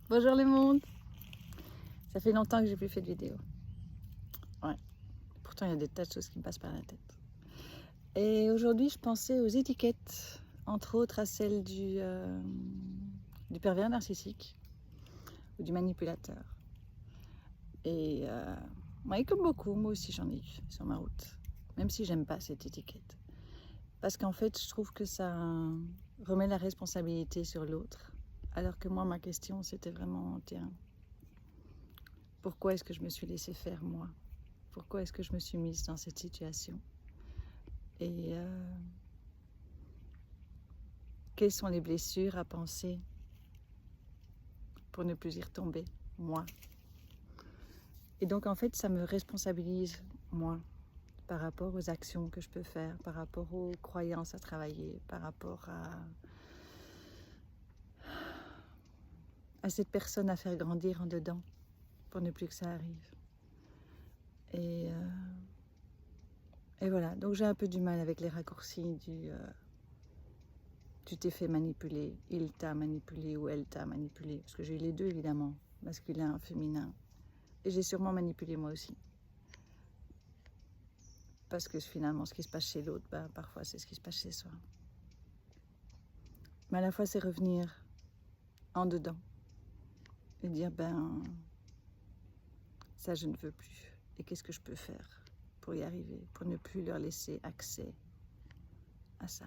Bonjour le monde. Ça fait longtemps que j'ai plus fait de vidéo. Ouais. Pourtant, il y a des tas de choses qui me passent par la tête. Et aujourd'hui, je pensais aux étiquettes, entre autres à celle du pervers narcissique ou du manipulateur. Et ouais, comme beaucoup, moi aussi j'en ai eu sur ma route. Même si j'aime pas cette étiquette. Parce qu'en fait, je trouve que ça remet la responsabilité sur l'autre. Alors que moi, ma question, c'était vraiment, tiens, pourquoi est-ce que je me suis laissée faire, moi? Pourquoi est-ce que je me suis mise dans cette situation? Et quelles sont les blessures à penser pour ne plus y retomber, moi? Et donc, en fait, ça me responsabilise, moi, par rapport aux actions que je peux faire, par rapport aux croyances à travailler, par rapport à cette personne à faire grandir en dedans, pour ne plus que ça arrive. Et voilà, donc j'ai un peu du mal avec les raccourcis du tu t'es fait manipuler, il t'a manipulé ou elle t'a manipulé, parce que j'ai eu les deux évidemment, masculin, féminin, et j'ai sûrement manipulé moi aussi. Parce que finalement, ce qui se passe chez l'autre, ben, parfois c'est ce qui se passe chez soi. Mais à la fois, c'est revenir en dedans et dire, ben, ça je ne veux plus. Et qu'est-ce que je peux faire pour y arriver, pour ne plus leur laisser accès à ça.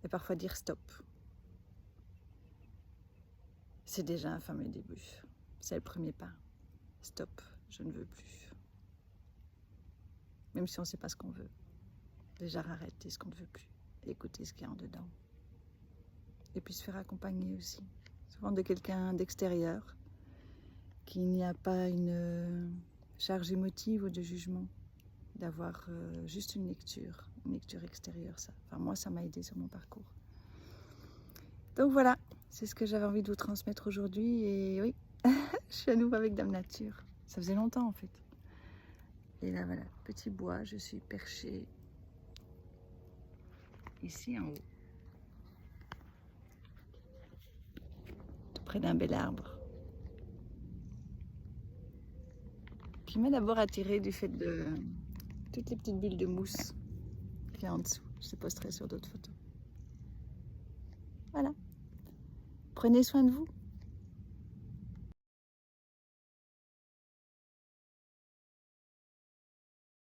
Et parfois dire stop. C'est déjà un fameux début. C'est le premier pas. Stop, je ne veux plus. Même si on ne sait pas ce qu'on veut. Déjà arrêter ce qu'on ne veut plus. Écouter ce qu'il y a en dedans. Et puis se faire accompagner aussi. Souvent de quelqu'un d'extérieur, qu'il n'y a pas une charge émotive ou de jugement, d'avoir juste une lecture extérieure. Ça. Enfin, moi, ça m'a aidé sur mon parcours. Donc voilà, c'est ce que j'avais envie de vous transmettre aujourd'hui. Et oui, je suis à nouveau avec Dame Nature. Ça faisait longtemps en fait. Et là voilà, petit bois, je suis perchée ici en haut, tout près d'un bel arbre, qui m'a d'abord attirée du fait de toutes les petites bulles de mousse qu'il y a en dessous. Je les posterai sur d'autres photos. Voilà. Prenez soin de vous.